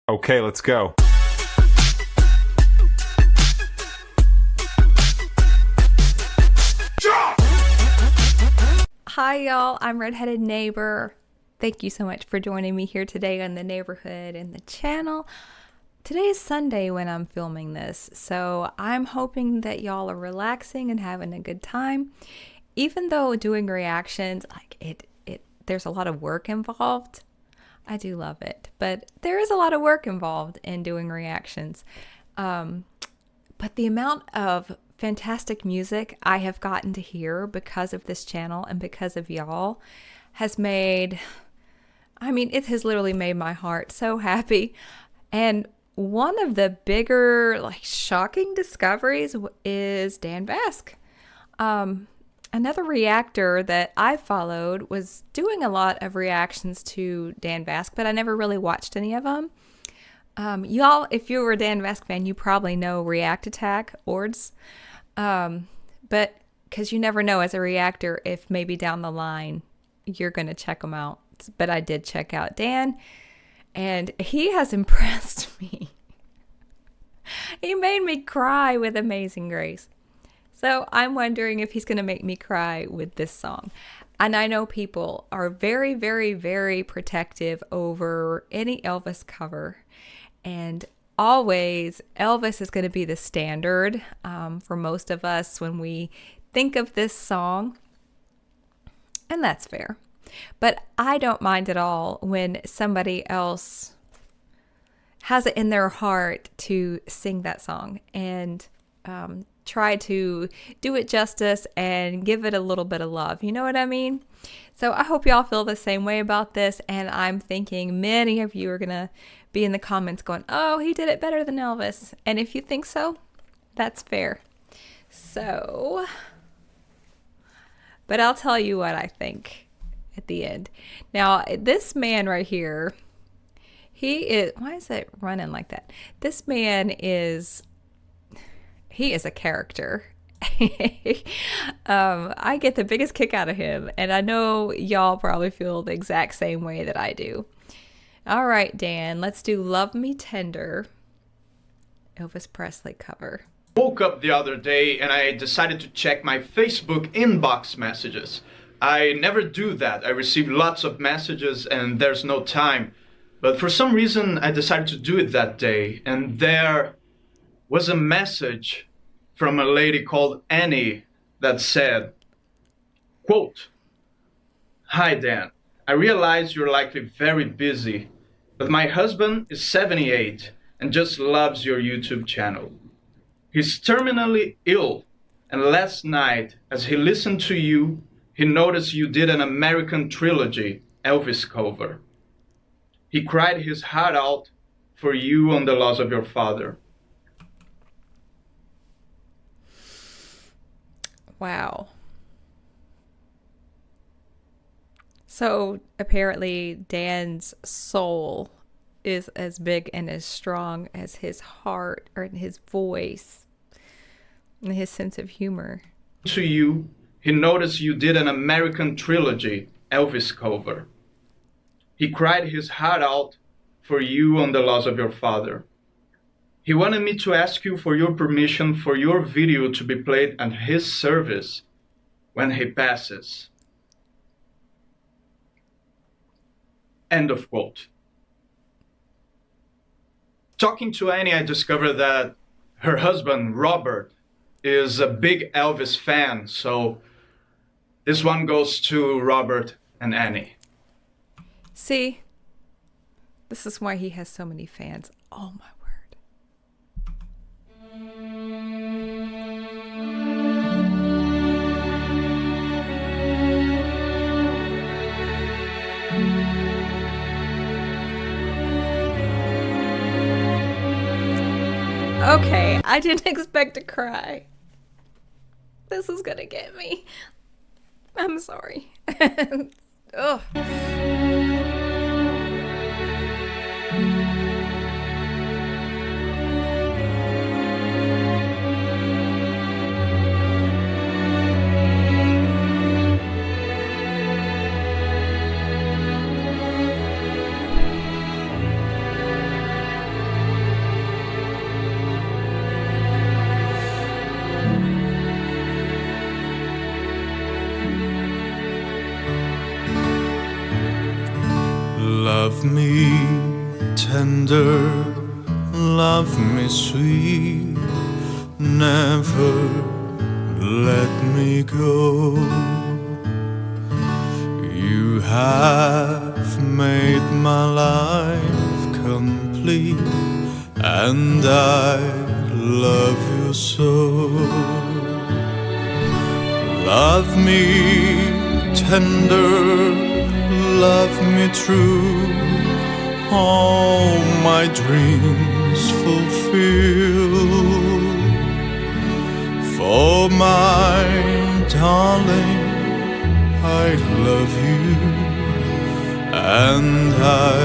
Okay, let's go. Hi y'all, I'm Redheaded Neighbor. Thank you so much for joining me here today on the neighborhood and the channel. Today is Sunday when I'm filming this, so I'm hoping that y'all are relaxing and having a good time. Even though doing reactions, there's a lot of work involved. I do love it, but there is a lot of work involved in doing reactions. But the amount of fantastic music I have gotten to hear because of this channel and because of y'all has it has literally made my heart so happy. And one of the bigger, shocking discoveries is Dan Vasc. Another reactor that I followed was doing a lot of reactions to Dan Vasc, but I never really watched any of them. Y'all, if you were a Dan Vasc fan, you probably know React Attack, ORDS. But because you never know as a reactor if maybe down the line you're going to check them out. But I did check out Dan, and he has impressed me. He made me cry with Amazing Grace. So I'm wondering if he's going to make me cry with this song. And I know people are very, very, very protective over any Elvis cover. And always, Elvis is going to be the standard for most of us when we think of this song. And that's fair. But I don't mind at all when somebody else has it in their heart to sing that song and try to do it justice and give it a little bit of love. You know what I mean? So I hope y'all feel the same way about this. And I'm thinking many of you are going to be in the comments going, oh, he did it better than Elvis. And if you think so, that's fair. So, but I'll tell you what I think at the end. Now, this man right here, why is it running like that? This man he is a character. I get the biggest kick out of him, and I know y'all probably feel the exact same way that I do. All right, Dan, let's do Love Me Tender, Elvis Presley cover. Woke up the other day and I decided to check my Facebook inbox messages. I never do that. I receive lots of messages and there's no time. But for some reason I decided to do it that day, and there was a message from a lady called Annie that said, quote, "Hi Dan, I realize you're likely very busy, but my husband is 78 and just loves your YouTube channel. He's terminally ill, and last night as he listened to you, he noticed you did an American Trilogy Elvis cover. He cried his heart out for you on the loss of your father." Wow. So apparently Dan's soul is as big and as strong as his heart or his voice and his sense of humor. To you, he noticed you did an American Trilogy Elvis cover. He cried his heart out for you on the loss of your father. He wanted me to ask you for your permission for your video to be played at his service when he passes. End of quote. Talking to Annie, I discovered that her husband, Robert, is a big Elvis fan, so this one goes to Robert and Annie. See, this is why he has so many fans. Oh my word. Okay, I didn't expect to cry. This is gonna get me. I'm sorry. Ugh. Love me tender, love me sweet, never let me go. You have made my life complete, and I love you so. Love me tender, love me true, all my dreams fulfill. For my darling, I love you, and I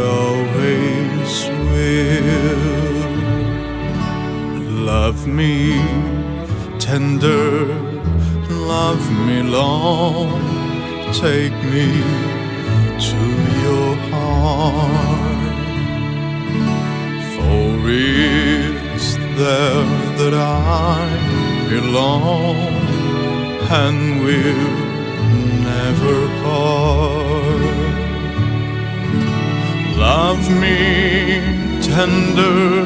always will. Love me tender, love me long, take me to your heart. For it's there that I belong, and will never part. Love me tender,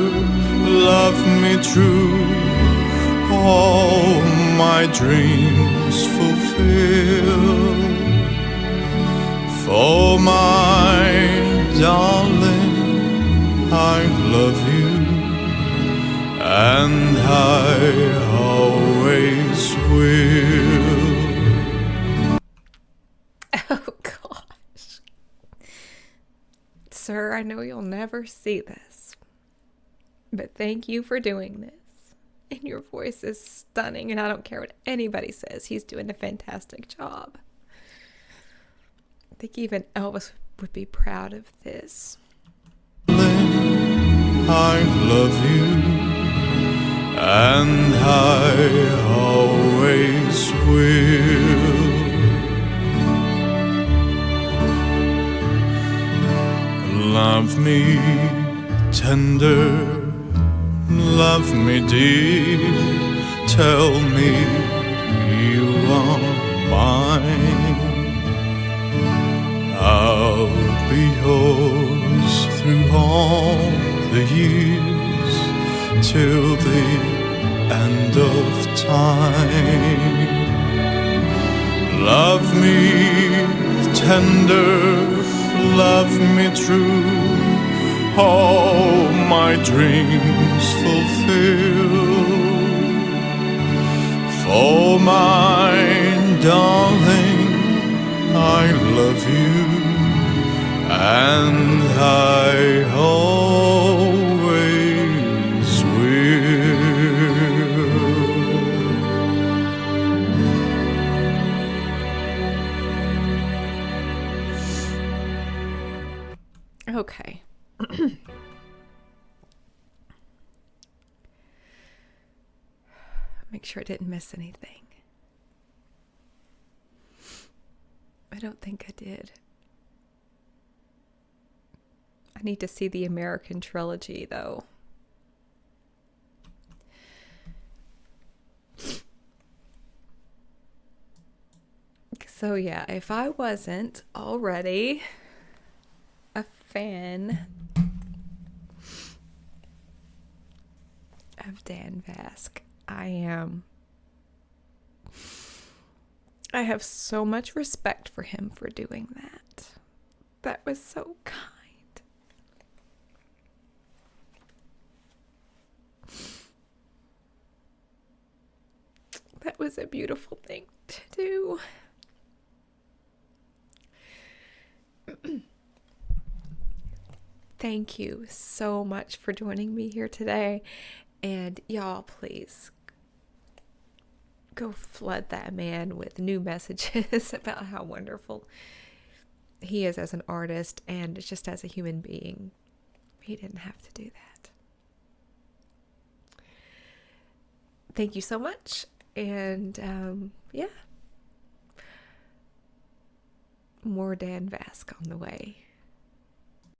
love me true, all my dreams fulfill. For my darling, I love you, and I always will. Oh, gosh. Sir, I know you'll never see this, but thank you for doing this. And your voice is stunning, and I don't care what anybody says. He's doing a fantastic job. I think even Elvis would be proud of this. I love you, and I always will. Love me tender, love me dear, tell me you are mine. I'll be yours through all the years, till the end of time. Love me tender, love me true, all my dreams fulfill. For my darling, I love you, and I always will. Okay. Make sure I didn't miss anything. I don't think I did. I need to see the American trilogy, though. So yeah, if I wasn't already a fan of Dan Vasc, I am. I have so much respect for him for doing that. That was so kind. That was a beautiful thing to do. Thank you so much for joining me here today. And y'all, please go flood that man with new messages about how wonderful he is as an artist and just as a human being. He didn't have to do that. Thank you so much. And yeah, more Dan Vasc on the way.